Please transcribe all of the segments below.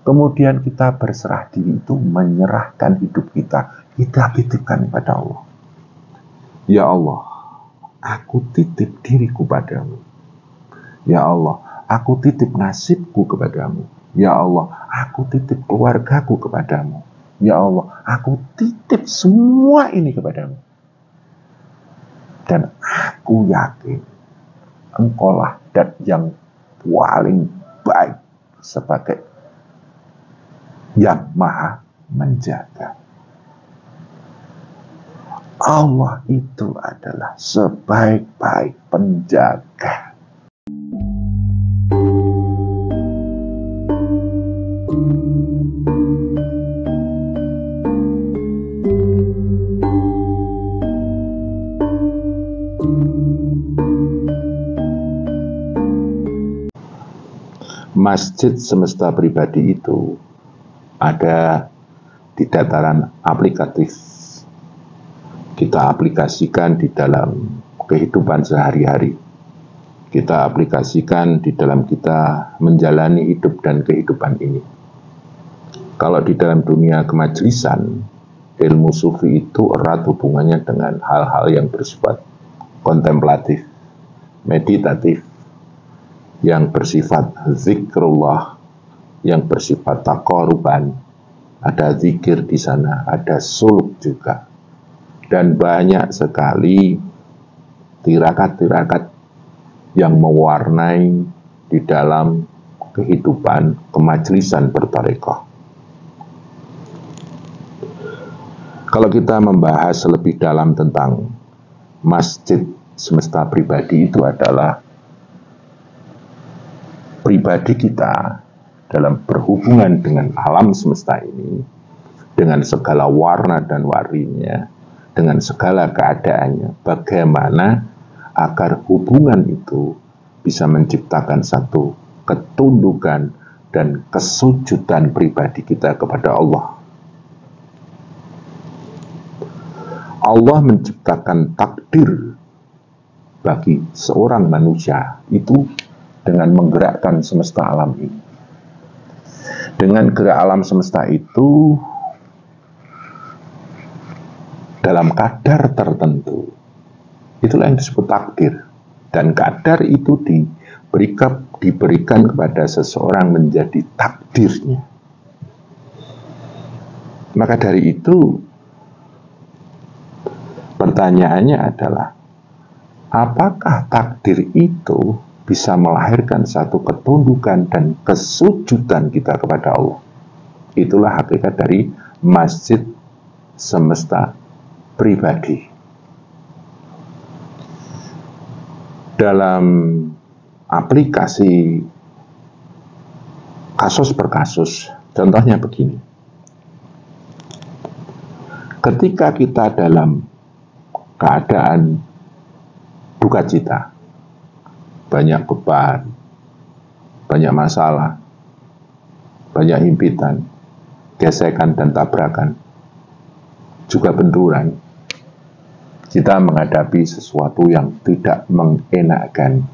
Kemudian kita berserah diri itu menyerahkan hidup kita titipkan kepada Allah. Ya Allah, aku titip diriku padamu. Ya Allah, aku titip nasibku kepadamu. Ya Allah, aku titip keluargaku kepadamu. Ya Allah, aku titip semua ini kepadamu. Dan aku yakin Engkaulah dat yang paling baik sebagai yang maha menjaga. Allah itu adalah sebaik-baik penjaga. Masjid semesta pribadi itu ada di dataran aplikatif. Kita aplikasikan di dalam kehidupan sehari-hari. Kita aplikasikan di dalam kita menjalani hidup dan kehidupan ini. Kalau di dalam dunia kemajlisan, ilmu sufi itu erat hubungannya dengan hal-hal yang bersifat kontemplatif, meditatif, yang bersifat zikrullah, yang bersifat taqarruban. Ada zikir di sana, ada suluk juga. Dan banyak sekali tirakat-tirakat yang mewarnai di dalam kehidupan kemajlisan bertarekat. Kalau kita membahas lebih dalam tentang masjid semesta pribadi, itu adalah pribadi kita dalam berhubungan dengan alam semesta ini, dengan segala warna dan warinya, dengan segala keadaannya, bagaimana agar hubungan itu bisa menciptakan satu ketundukan dan kesujudan pribadi kita kepada Allah. Allah menciptakan takdir bagi seorang manusia itu dengan menggerakkan semesta alam ini. Dengan gerak alam semesta itu dalam kadar tertentu, itulah yang disebut takdir. Dan kadar itu diberikan kepada seseorang menjadi takdirnya. Maka dari itu, pertanyaannya adalah, apakah takdir itu bisa melahirkan satu ketundukan dan kesujudan kita kepada Allah? Itulah hakikat dari masjid semesta pribadi. Dalam aplikasi kasus per kasus, contohnya begini. Ketika kita dalam keadaan duka cita, banyak beban, banyak masalah, banyak impitan, gesekan dan tabrakan, juga benturan. Kita menghadapi sesuatu yang tidak mengenakkan.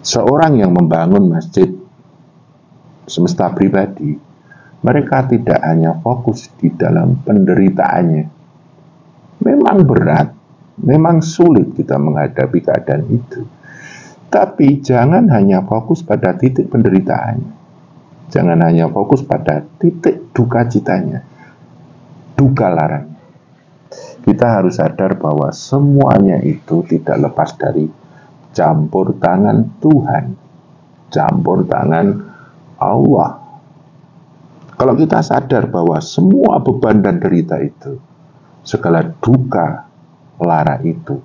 Seorang yang membangun masjid semesta pribadi, mereka tidak hanya fokus di dalam penderitaannya. Memang berat, memang sulit kita menghadapi keadaan itu. Tapi jangan hanya fokus pada titik penderitaannya. Jangan hanya fokus pada titik duka citanya, duka laranya. Kita harus sadar bahwa semuanya itu tidak lepas dari campur tangan Tuhan, campur tangan Allah. Kalau kita sadar bahwa semua beban dan derita itu, segala duka lara itu,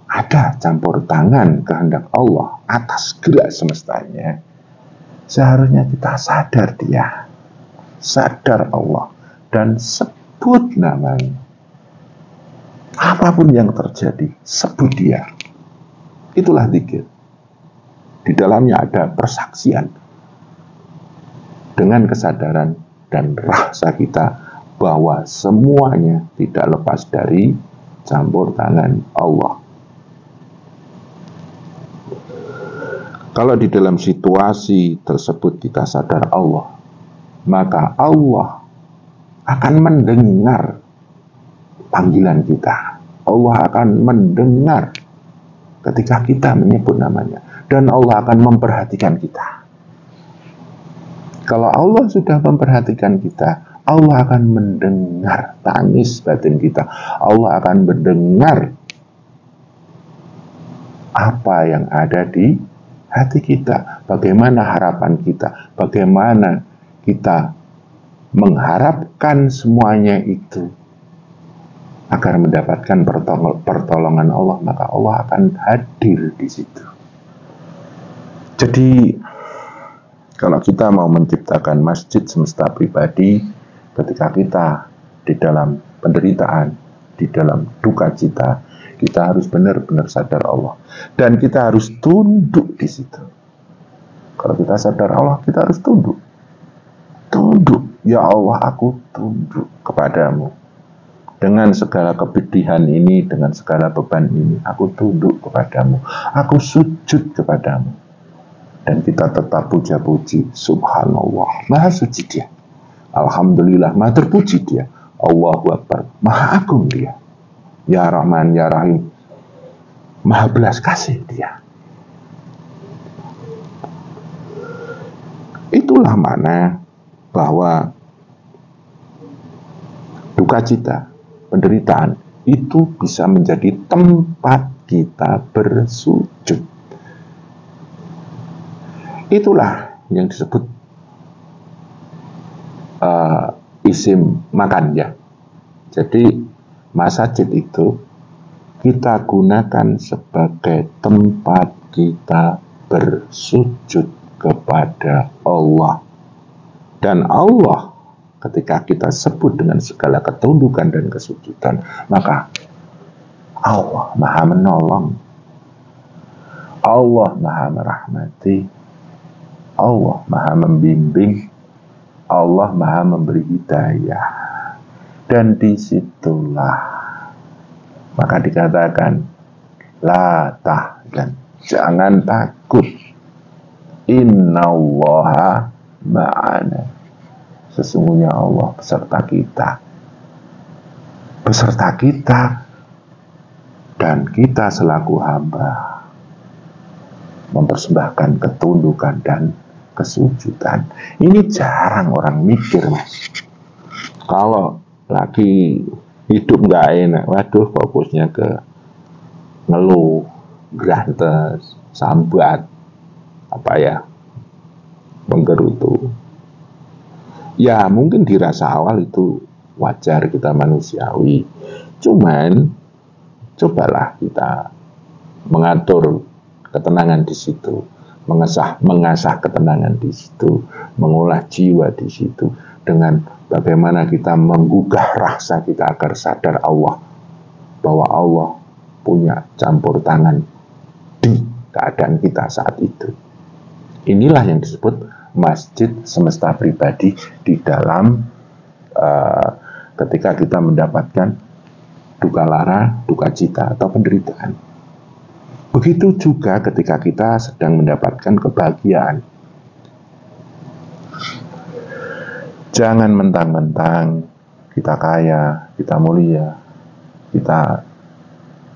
ada campur tangan kehendak Allah atas gerak semestanya, seharusnya kita sadar dia, sadar Allah, dan sebut namanya. Apapun yang terjadi, sebut dia. Itulah zikir. Di dalamnya ada persaksian dengan kesadaran dan rasa kita bahwa semuanya tidak lepas dari campur tangan Allah. Kalau di dalam situasi tersebut kita sadar Allah, maka Allah akan mendengar panggilan kita. Allah akan mendengar ketika kita menyebut namanya, dan Allah akan memperhatikan kita. Kalau Allah sudah memperhatikan kita, Allah akan mendengar tangis batin kita. Allah akan mendengar apa yang ada di hati kita, bagaimana harapan kita, bagaimana kita mengharapkan semuanya itu agar mendapatkan pertolongan Allah, maka Allah akan hadir di situ. Jadi kalau kita mau menciptakan masjid semesta pribadi, ketika kita di dalam penderitaan, di dalam duka cita, kita harus benar-benar sadar Allah, dan kita harus tunduk di situ. Kalau kita sadar Allah, kita harus tunduk. Tunduk, ya Allah, aku tunduk kepadamu. Dengan segala kepedihan ini, dengan segala beban ini, aku tunduk kepadamu. Aku sujud kepadamu. Dan kita tetap puja-puji, subhanallah, maha suci dia. Alhamdulillah, maha terpuji dia. Allahu Akbar, maha agung dia. Ya Rahman, ya Rahim, maha belas kasih dia. Itulah mana bahwa duka cita, penderitaan, itu bisa menjadi tempat kita bersujud. Itulah yang disebut isim makan ya. Jadi masjid itu kita gunakan sebagai tempat kita bersujud kepada Allah. Dan Allah ketika kita sebut dengan segala ketundukan dan kesujudan, maka Allah maha menolong, Allah maha merahmati, Allah maha membimbing, Allah maha memberi hidayah. Dan disitulah maka dikatakan la tahzan, jangan takut, innallaha ma'ana, sesungguhnya Allah beserta kita, dan kita selaku hamba mempersembahkan ketundukan dan kesujudan. Ini jarang orang mikir, Mas. Kalau lagi hidup nggak enak, waduh, fokusnya ke ngeluh, grantes, sambat, menggerutu. Ya mungkin dirasa awal itu wajar, kita manusiawi. Cuman cobalah kita mengatur ketenangan di situ, mengasah ketenangan di situ, mengolah jiwa di situ, dengan bagaimana kita menggugah rasa kita agar sadar Allah, bahwa Allah punya campur tangan di keadaan kita saat itu. Inilah yang disebut masjid semesta pribadi di dalam ketika kita mendapatkan duka lara, duka cita, atau penderitaan. Begitu juga ketika kita sedang mendapatkan kebahagiaan. Jangan mentang-mentang kita kaya, kita mulia, kita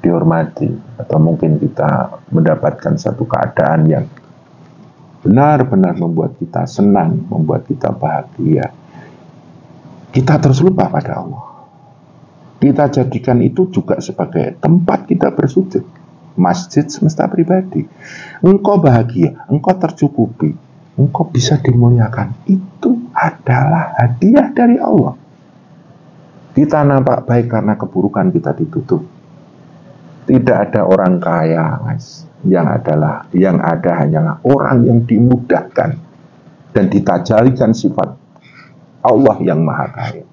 dihormati, atau mungkin kita mendapatkan satu keadaan yang benar-benar membuat kita senang, membuat kita bahagia, kita terus lupa pada Allah. Kita jadikan itu juga sebagai tempat kita bersujud. Masjid semesta pribadi. Engkau bahagia, engkau tercukupi, engkau bisa dimuliakan. Itu adalah hadiah dari Allah. Kita nampak baik karena keburukan kita ditutup. Tidak ada orang kaya, Mas. Yang ada hanyalah orang yang dimudahkan dan ditajalikan sifat Allah yang maha kaya.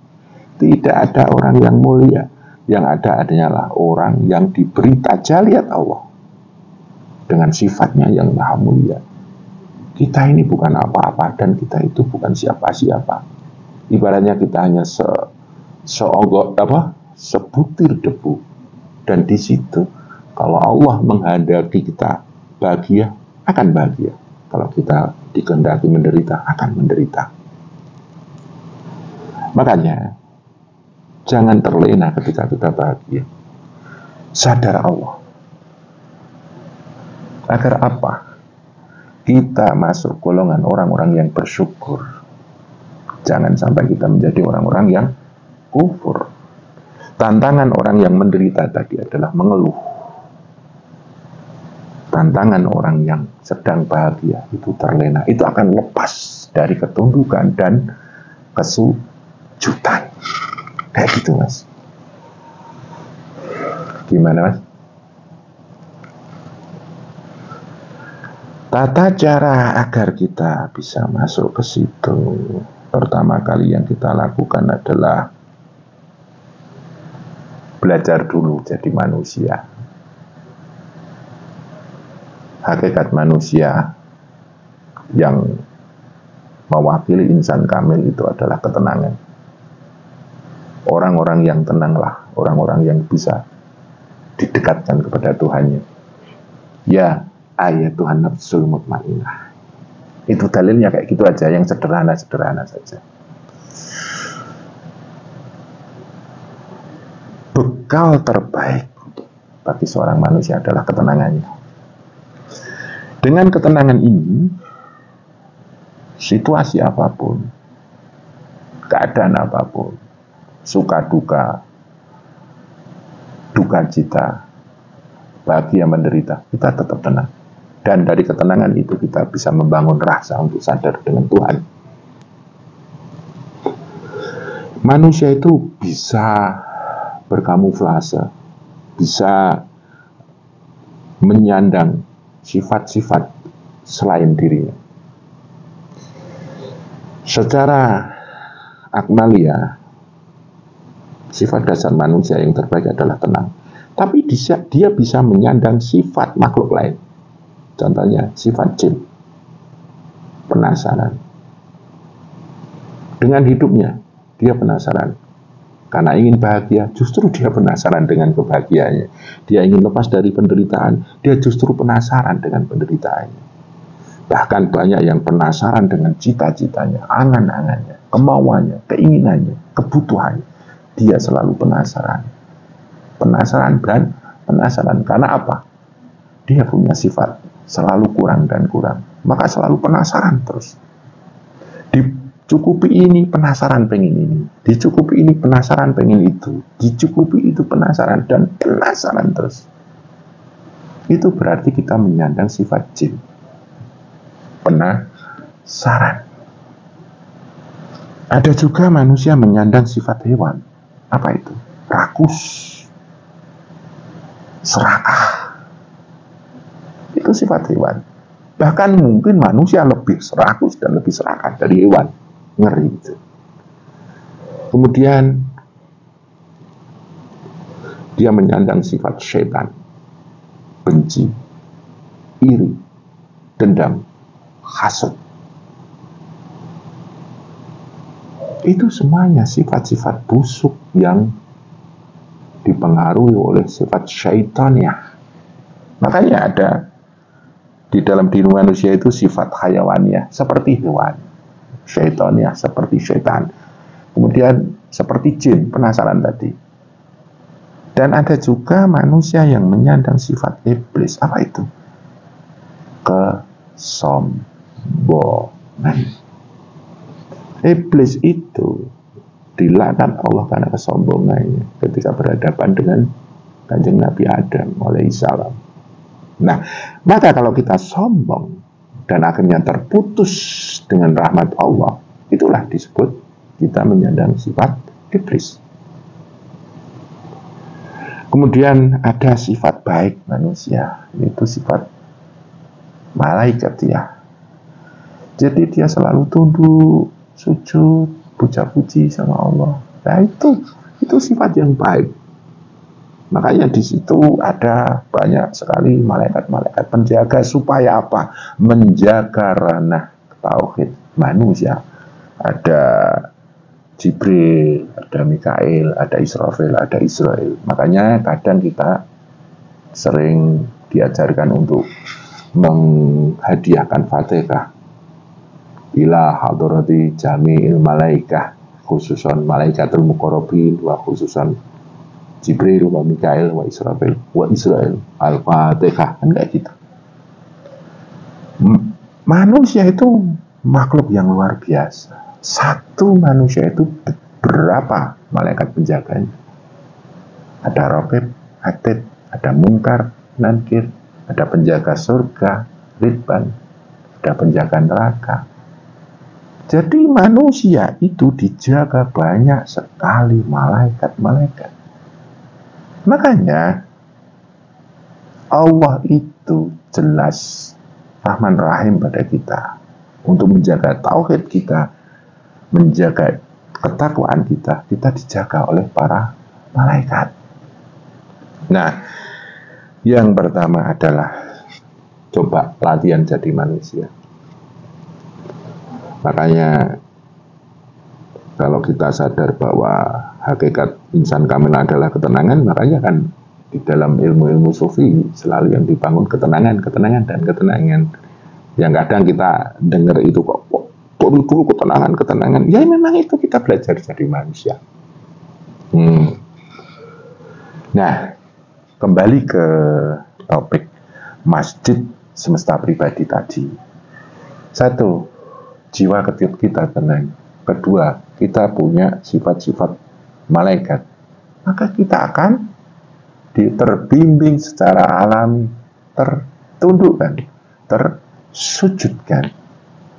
Tidak ada orang yang mulia. Yang ada hanyalah orang yang diberi tajaliat Allah dengan sifatnya yang maha mulia. Kita ini bukan apa-apa, dan kita itu bukan siapa-siapa. Ibaratnya kita hanya sebutir debu. Dan di situ kalau Allah menghendaki kita bahagia, akan bahagia. Kalau kita dikehendaki menderita, akan menderita. Makanya jangan terlena ketika kita bahagia. Sadar Allah. Agar apa? Kita masuk golongan orang-orang yang bersyukur. Jangan sampai kita menjadi orang-orang yang kufur. Tantangan orang yang menderita tadi adalah mengeluh. Tantangan orang yang sedang bahagia itu terlena. Itu akan lepas dari ketundukan dan kesujudan. Kayak gitu, Mas. Gimana, Mas? Tata cara agar kita bisa masuk ke situ, pertama kali yang kita lakukan adalah belajar dulu jadi manusia. Hakikat manusia yang mewakili insan kamil itu adalah ketenangan. Orang-orang yang tenanglah, orang-orang yang bisa didekatkan kepada Tuhannya. Ya, ayat Tuhan nafsul mutmainnah. Itu dalilnya kayak gitu aja, yang sederhana-sederhana saja. Bekal terbaik bagi seorang manusia adalah ketenangannya. Dengan ketenangan ini, situasi apapun, keadaan apapun, suka duka, duka cita, bahagia menderita, kita tetap tenang. Dan dari ketenangan itu kita bisa membangun rasa untuk sadar dengan Tuhan. Manusia itu bisa berkamuflase, bisa menyandang sifat-sifat selain dirinya. Secara akmalia, sifat dasar manusia yang terbaik adalah tenang. Tapi dia bisa menyandang sifat makhluk lain. Contohnya sifat jin, penasaran. Dengan hidupnya, dia penasaran. Karena ingin bahagia, justru dia penasaran dengan kebahagiaannya. Dia ingin lepas dari penderitaan, dia justru penasaran dengan penderitaannya. Bahkan banyak yang penasaran dengan cita-citanya, angan-angannya, kemauannya, keinginannya, kebutuhannya. Dia selalu penasaran. Penasaran dan penasaran. Karena apa? Dia punya sifat selalu kurang dan kurang, maka selalu penasaran terus. Dicukupi ini, penasaran pengen ini. Dicukupi ini, penasaran pengen itu. Dicukupi itu, penasaran dan penasaran terus. Itu berarti kita menyandang sifat jin, penasaran. Ada juga manusia menyandang sifat hewan. Apa itu? Rakus, serakah. Itu sifat hewan. Bahkan mungkin manusia lebih serakus dan lebih serakah dari hewan. Ngeri itu. Kemudian dia menyandang sifat setan, benci, iri, dendam, hasad. Itu semuanya sifat-sifat busuk yang dipengaruhi oleh sifat syaitaniyah. Makanya ada di dalam diri manusia itu sifat hayawaniyah seperti hewan, syaitaniyah seperti syaitan, kemudian seperti jin, penasaran tadi. Dan ada juga manusia yang menyandang sifat iblis. Apa itu? Kesombongan. Iblis itu dilaknat Allah karena kesombongannya ketika berhadapan dengan Kanjeng Nabi Adam alaihissalam. Nah, maka kalau kita sombong dan akhirnya terputus dengan rahmat Allah, itulah disebut kita menyandang sifat iblis. Kemudian ada sifat baik manusia, yaitu sifat malaikat ya. Jadi dia selalu tunduk, sujud, puja-puji sama Allah. Nah itu sifat yang baik. Makanya di situ ada banyak sekali malaikat-malaikat penjaga supaya apa? Menjaga ranah tauhid manusia. Ada Jibril, ada Mikail, ada Israfil, ada Israel. Makanya kadang kita sering diajarkan untuk menghadiahkan Fatihah ila hadrati jami'il malaikah khususon malaikatul muqarrabin wa khususon Jibril wa Mikail wa Israel Al-Fatihah, kan kayak gitu. Manusia itu makhluk yang luar biasa. Satu manusia itu berapa malaikat penjaganya? Ada Raqib, Atid, ada Munkar, Nankir, ada penjaga surga, Ridban, ada penjaga neraka. Jadi manusia itu dijaga banyak sekali malaikat-malaikat. Makanya Allah itu jelas Rahman Rahim pada kita untuk menjaga tauhid kita, menjaga ketakwaan kita dijaga oleh para malaikat. Nah, yang pertama adalah coba latihan jadi manusia. Makanya kalau kita sadar bahwa hakikat insan kamil adalah ketenangan, makanya kan di dalam ilmu-ilmu sufi selalu yang dibangun ketenangan dan ketenangan. Yang kadang kita dengar itu kok dulu ketenangan. Ya memang itu kita belajar jadi manusia. Nah, kembali ke topik masjid semesta pribadi tadi. Satu, jiwa kecil kita tenang. Kedua, kita punya sifat-sifat malaikat. Maka kita akan terbimbing secara alami, tertundukkan, tersujudkan.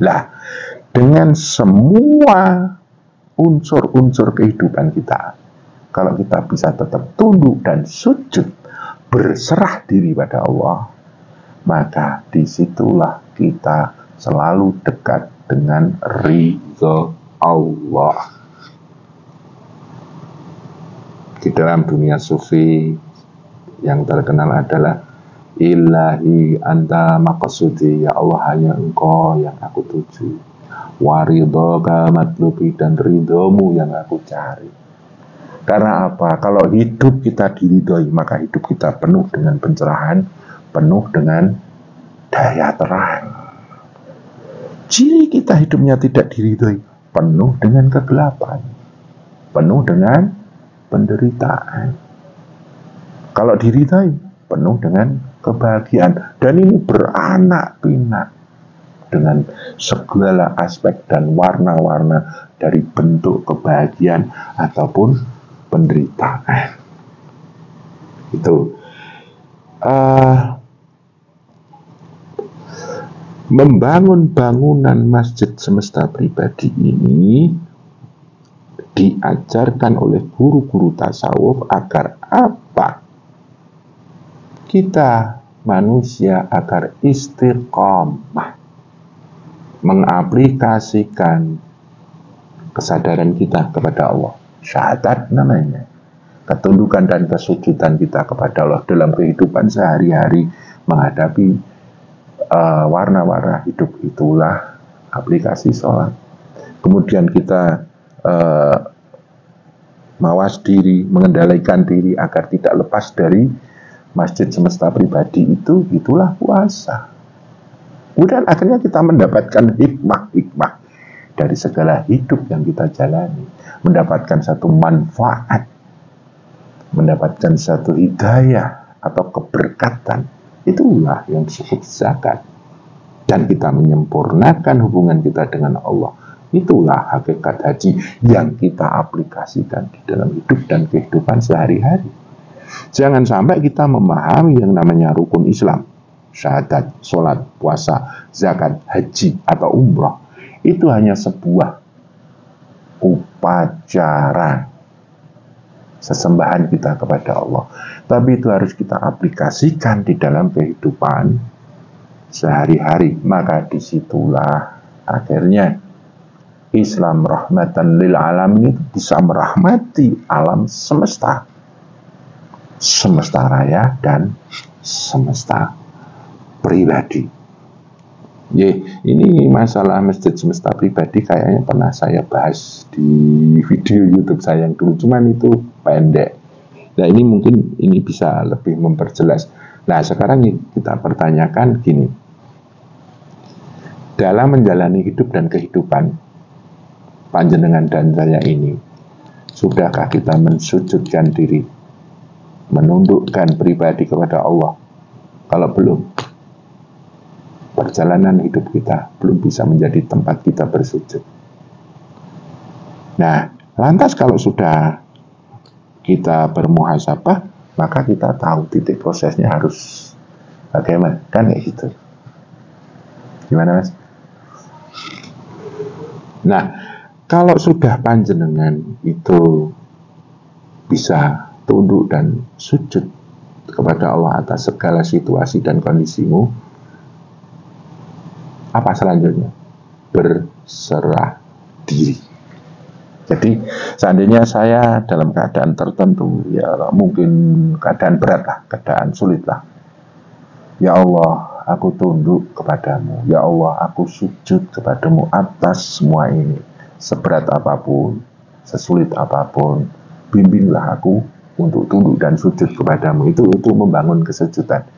Lah, dengan semua unsur-unsur kehidupan kita, kalau kita bisa tetap tunduk dan sujud, berserah diri pada Allah, maka disitulah kita selalu dekat dengan ridho Allah. Di dalam dunia sufi yang terkenal adalah Ilahi anta maqsudi, ya Allah hanya engkau yang aku tuju, waridhoka matlubi, dan ridhomu yang aku cari. Karena apa? Kalau hidup kita diridhoi, maka hidup kita penuh dengan pencerahan, penuh dengan daya terang. Ciri kita hidupnya tidak diridhoi, penuh dengan kegelapan, penuh dengan penderitaan. Kalau diridhoi, penuh dengan kebahagiaan. Dan ini beranak pinak dengan segala aspek dan warna-warna dari bentuk kebahagiaan ataupun penderitaan. Itu membangun bangunan masjid semesta pribadi ini diajarkan oleh guru-guru tasawuf agar apa? Kita manusia agar istiqomah mengaplikasikan kesadaran kita kepada Allah. Syahadat namanya. Ketundukan dan kesujudan kita kepada Allah dalam kehidupan sehari-hari menghadapi warna-warna hidup, itulah aplikasi sholat. Kemudian kita mawas diri, mengendalikan diri agar tidak lepas dari masjid semesta pribadi itu, itulah puasa. Kemudian akhirnya kita mendapatkan hikmah-hikmah dari segala hidup yang kita jalani, mendapatkan satu manfaat, mendapatkan satu hidayah atau keberkatan. Itulah yang disebut zakat. Dan kita menyempurnakan hubungan kita dengan Allah. Itulah hakikat haji yang kita aplikasikan di dalam hidup dan kehidupan sehari-hari. Jangan sampai kita memahami yang namanya rukun Islam, syahadat, sholat, puasa, zakat, haji, atau umrah, itu hanya sebuah upacara sesembahan kita kepada Allah. Tapi itu harus kita aplikasikan di dalam kehidupan sehari-hari. Maka disitulah akhirnya Islam rahmatan lil alamin itu bisa merahmati alam semesta, semesta raya dan semesta pribadi. Ini masalah masjid semesta pribadi kayaknya pernah saya bahas di video YouTube saya yang dulu, cuman itu pendek. Nah ini mungkin ini bisa lebih memperjelas. Nah sekarang kita pertanyakan gini, dalam menjalani hidup dan kehidupan, panjenengan dan saya ini, sudahkah kita mensujudkan diri, menundukkan pribadi kepada Allah? Kalau belum, perjalanan hidup kita belum bisa menjadi tempat kita bersujud. Nah, lantas kalau sudah kita bermuhasabah, maka kita tahu titik prosesnya harus bagaimana, kan kayak gitu. Gimana, Mas? Nah, kalau sudah panjenengan itu bisa tunduk dan sujud kepada Allah atas segala situasi dan kondisimu, apa selanjutnya? Berserah diri. Jadi seandainya saya dalam keadaan tertentu, ya mungkin keadaan berat lah, keadaan sulit lah, ya Allah, aku tunduk kepadamu. Ya Allah, aku sujud kepadamu atas semua ini. Seberat apapun, sesulit apapun, bimbinglah aku untuk tunduk dan sujud kepadamu. Itu membangun kesujudan.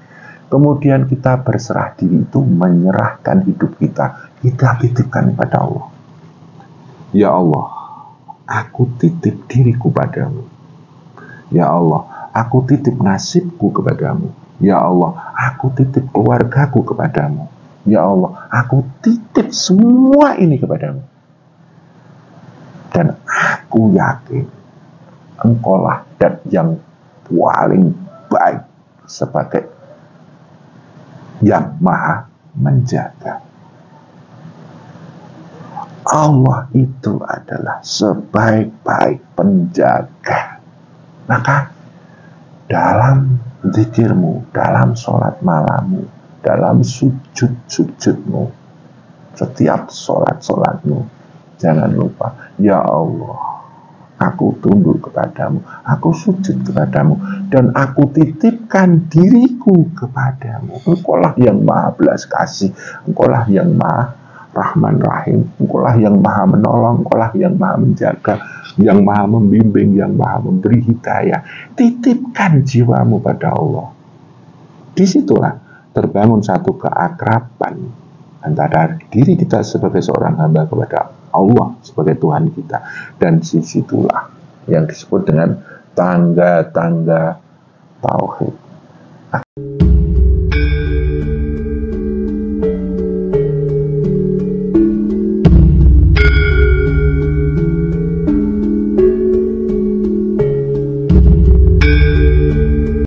Kemudian kita berserah diri, itu menyerahkan hidup kita titipkan kepada Allah. Ya Allah, aku titip diriku padamu. Ya Allah, aku titip nasibku kepadamu. Ya Allah, aku titip keluargaku kepadamu. Ya Allah, aku titip semua ini kepadamu. Dan aku yakin Engkaulah dat yang paling baik sebagai yang maha menjaga. Allah itu adalah sebaik-baik penjaga. Maka dalam zikirmu, dalam sholat malammu, dalam sujud-sujudmu, setiap sholat-sholatmu, jangan lupa, ya Allah, aku tunduk kepadamu, aku sujud kepadamu, dan aku titipkan diriku kepadamu. Engkaulah yang maha belas kasih, engkaulah yang maha Rahman Rahim, engkaulah yang maha menolong, engkaulah yang maha menjaga, yang maha membimbing, yang maha memberi hidayah. Titipkan jiwamu pada Allah. Disitulah terbangun satu keakraban antara diri kita sebagai seorang hamba kepada Allah sebagai Tuhan kita. Dan disitulah yang disebut dengan tangga-tangga tauhid.